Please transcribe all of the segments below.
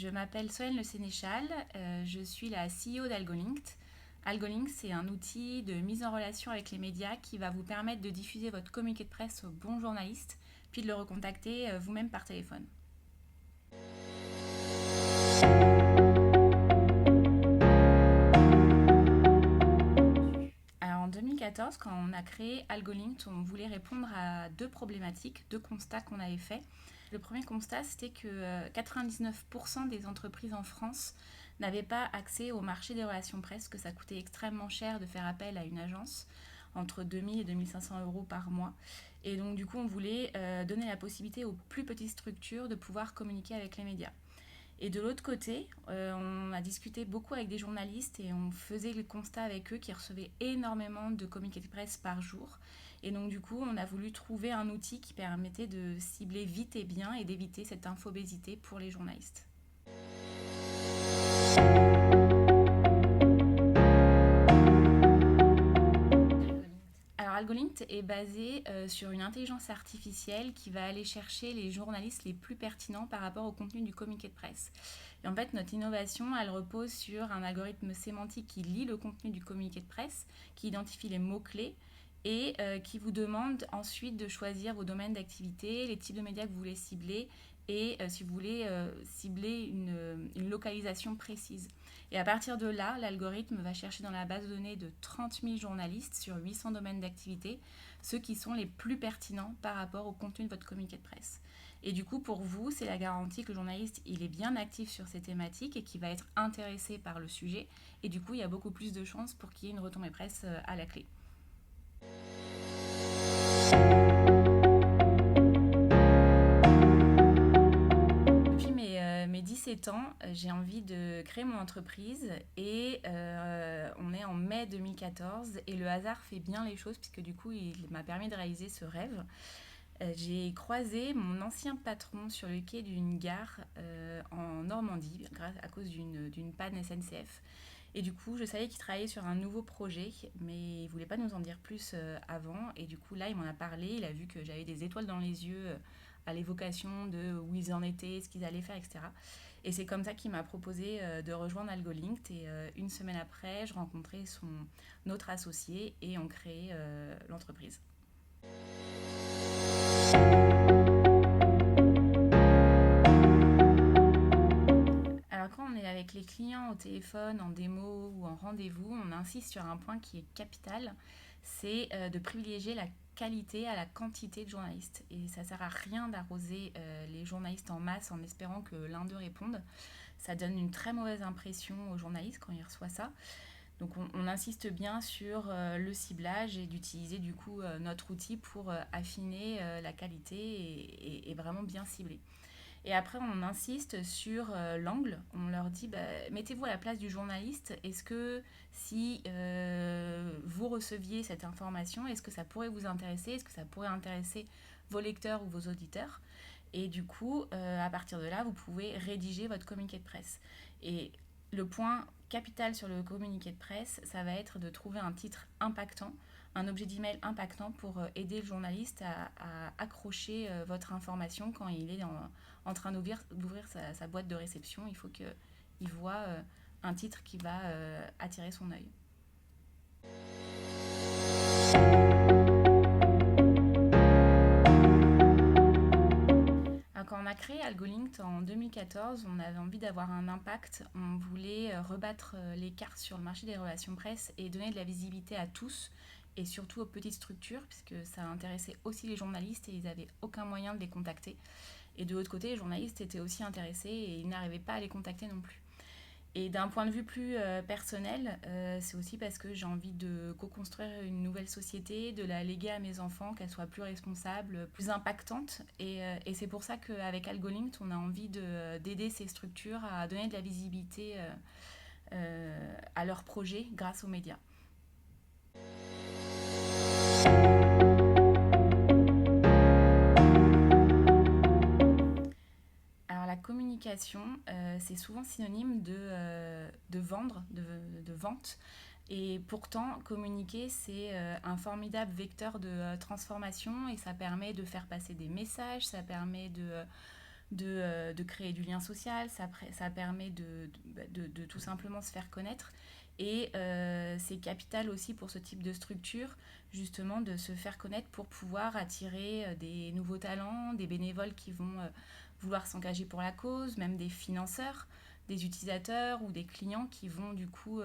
Je m'appelle Solène Le Sénéchal, je suis la CEO d'Algolinked. Algolinked, c'est un outil de mise en relation avec les médias qui va vous permettre de diffuser votre communiqué de presse au bon journaliste, puis de le recontacter vous-même par téléphone. Alors en 2014, quand on a créé Algolinked, on voulait répondre à deux problématiques, deux constats qu'on avait faits. Le premier constat, c'était que 99% des entreprises en France n'avaient pas accès au marché des relations presse, que ça coûtait extrêmement cher de faire appel à une agence, entre 2000 et 2500 euros par mois. Et donc du coup, on voulait donner la possibilité aux plus petites structures de pouvoir communiquer avec les médias. Et de l'autre côté, on a discuté beaucoup avec des journalistes et on faisait le constat avec eux qu'ils recevaient énormément de communiqués de presse par jour. Et donc du coup, on a voulu trouver un outil qui permettait de cibler vite et bien et d'éviter cette infobésité pour les journalistes. Alors Algolinked est basé sur une intelligence artificielle qui va aller chercher les journalistes les plus pertinents par rapport au contenu du communiqué de presse. Et en fait, notre innovation, elle repose sur un algorithme sémantique qui lit le contenu du communiqué de presse, qui identifie les mots-clés et qui vous demande ensuite de choisir vos domaines d'activité, les types de médias que vous voulez cibler et si vous voulez cibler une localisation précise. Et à partir de là, l'algorithme va chercher dans la base de données de 30 000 journalistes sur 800 domaines d'activité, ceux qui sont les plus pertinents par rapport au contenu de votre communiqué de presse. Et du coup, pour vous, c'est la garantie que le journaliste il est bien actif sur ces thématiques et qu'il va être intéressé par le sujet. Et du coup, il y a beaucoup plus de chances pour qu'il y ait une retombée presse à la clé. Depuis mes 17 ans, j'ai envie de créer mon entreprise et on est en mai 2014 et le hasard fait bien les choses puisque du coup il m'a permis de réaliser ce rêve. J'ai croisé mon ancien patron sur le quai d'une gare en Normandie à cause d'une panne SNCF. Et du coup, je savais qu'il travaillait sur un nouveau projet, mais il ne voulait pas nous en dire plus avant. Et du coup, là, il m'en a parlé. Il a vu que j'avais des étoiles dans les yeux à l'évocation de où ils en étaient, ce qu'ils allaient faire, etc. Et c'est comme ça qu'il m'a proposé de rejoindre Algolinked. Et une semaine après, je rencontrais son autre associé et on créait l'entreprise. Alors quand on est avec les clients au téléphone, en démo ou en rendez-vous, on insiste sur un point qui est capital, c'est de privilégier la qualité à la quantité de journalistes. Et ça ne sert à rien d'arroser les journalistes en masse en espérant que l'un d'eux réponde. Ça donne une très mauvaise impression aux journalistes quand ils reçoivent ça. Donc on insiste bien sur le ciblage et d'utiliser du coup notre outil pour affiner la qualité et vraiment bien cibler. Et après, on insiste sur l'angle. On leur dit, mettez-vous à la place du journaliste. Est-ce que si vous receviez cette information, est-ce que ça pourrait vous intéresser? Est-ce que ça pourrait intéresser vos lecteurs ou vos auditeurs? Et du coup, à partir de là, vous pouvez rédiger votre communiqué de presse. Et le point capital sur le communiqué de presse, ça va être de trouver un titre impactant, un objet d'email impactant pour aider le journaliste à accrocher votre information quand il est en train d'ouvrir sa boîte de réception. Il faut qu'il voit un titre qui va attirer son œil. Alors, quand on a créé Algolinked en 2014, on avait envie d'avoir un impact. On voulait rebattre les cartes sur le marché des relations presse et donner de la visibilité à tous et surtout aux petites structures puisque ça intéressait aussi les journalistes et ils n'avaient aucun moyen de les contacter. Et de l'autre côté, les journalistes étaient aussi intéressés et ils n'arrivaient pas à les contacter non plus. Et d'un point de vue plus personnel, c'est aussi parce que j'ai envie de co-construire une nouvelle société, de la léguer à mes enfants, qu'elle soit plus responsable, plus impactante. Et c'est pour ça qu'avec Algolinked, on a envie d'aider ces structures à donner de la visibilité à leurs projets grâce aux médias. Alors la communication, c'est souvent synonyme de vendre, de vente. Et pourtant, communiquer, c'est un formidable vecteur de transformation et ça permet de faire passer des messages, ça permet de créer du lien social, ça permet de tout simplement se faire connaître. Et c'est capital aussi pour ce type de structure, justement, de se faire connaître pour pouvoir attirer des nouveaux talents, des bénévoles qui vont vouloir s'engager pour la cause, même des financeurs, des utilisateurs ou des clients qui vont du coup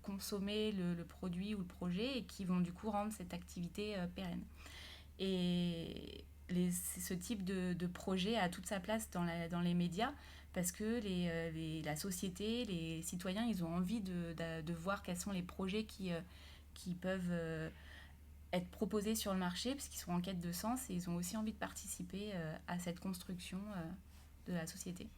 consommer le produit ou le projet et qui vont du coup rendre cette activité pérenne. Et ce type de projet a toute sa place dans les médias parce que la société, les citoyens, ils ont envie de voir quels sont les projets qui peuvent être proposés sur le marché parce qu'ils sont en quête de sens et ils ont aussi envie de participer à cette construction de la société.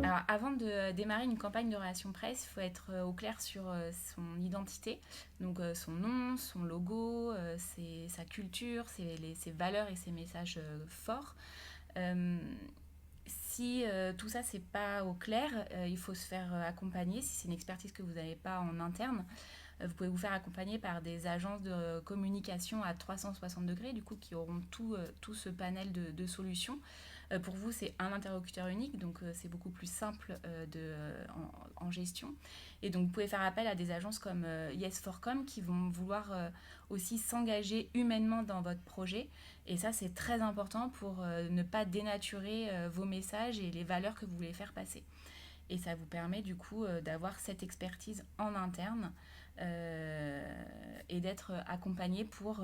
Alors, avant de démarrer une campagne de relations presse, il faut être au clair sur son identité, donc son nom, son logo, sa culture, ses valeurs et ses messages forts. Euh, Si tout ça c'est pas au clair, il faut se faire accompagner. Si c'est une expertise que vous n'avez pas en interne, vous pouvez vous faire accompagner par des agences de communication à 360 degrés, du coup, qui auront tout ce panel de solutions. Pour vous, c'est un interlocuteur unique, donc c'est beaucoup plus simple en gestion. Et donc, vous pouvez faire appel à des agences comme Yes4Com qui vont vouloir aussi s'engager humainement dans votre projet. Et ça, c'est très important pour ne pas dénaturer vos messages et les valeurs que vous voulez faire passer. Et ça vous permet du coup d'avoir cette expertise en interne et d'être accompagné pour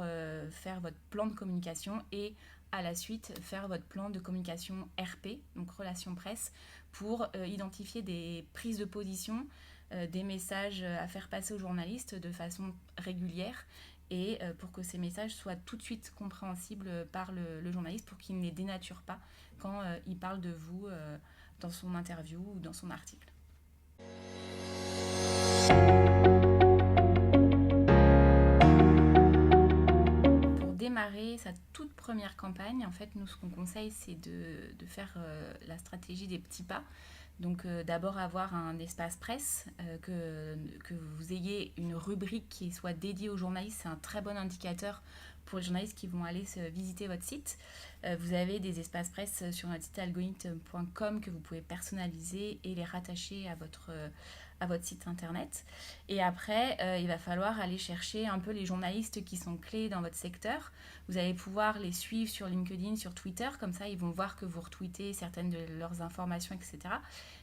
faire votre plan de communication et à la suite faire votre plan de communication RP, donc relations presse, pour identifier des prises de position, des messages à faire passer aux journalistes de façon régulière et pour que ces messages soient tout de suite compréhensibles par le journaliste pour qu'il ne les dénature pas quand il parle de vous dans son interview ou dans son article. Pour démarrer sa toute première campagne, en fait, nous, ce qu'on conseille, c'est de faire la stratégie des petits pas. Donc d'abord avoir un espace presse, que vous ayez une rubrique qui soit dédiée aux journalistes, c'est un très bon indicateur pour les journalistes qui vont aller visiter votre site. Vous avez des espaces presse sur notre site algorithme.com que vous pouvez personnaliser et les rattacher à votre site internet. Et après, il va falloir aller chercher un peu les journalistes qui sont clés dans votre secteur. Vous allez pouvoir les suivre sur LinkedIn, sur Twitter, comme ça ils vont voir que vous retweetez certaines de leurs informations, etc.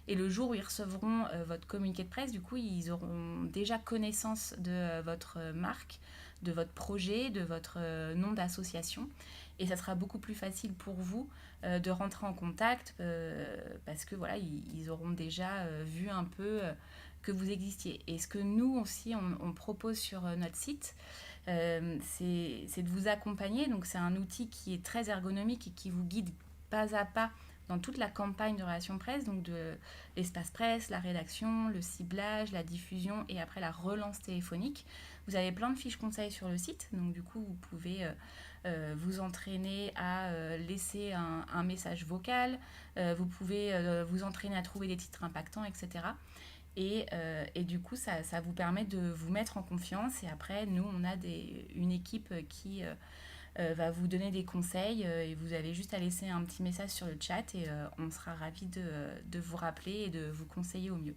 Et le jour où ils recevront votre communiqué de presse, du coup, ils auront déjà connaissance de votre marque, de votre projet, de votre nom d'association. Et ça sera beaucoup plus facile pour vous de rentrer en contact parce que voilà, ils auront déjà vu un peu que vous existiez. Et ce que nous aussi, on propose sur notre site, c'est de vous accompagner. Donc c'est un outil qui est très ergonomique et qui vous guide pas à pas dans toute la campagne de relations presse, donc de l'espace presse, la rédaction, le ciblage, la diffusion et après la relance téléphonique. Vous avez plein de fiches conseils sur le site, donc du coup vous pouvez vous entraîner à laisser un message vocal, vous pouvez vous entraîner à trouver des titres impactants, etc. Et du coup, ça vous permet de vous mettre en confiance. Et après, nous, on a une équipe qui va vous donner des conseils. Et vous avez juste à laisser un petit message sur le chat et on sera ravis de vous rappeler et de vous conseiller au mieux.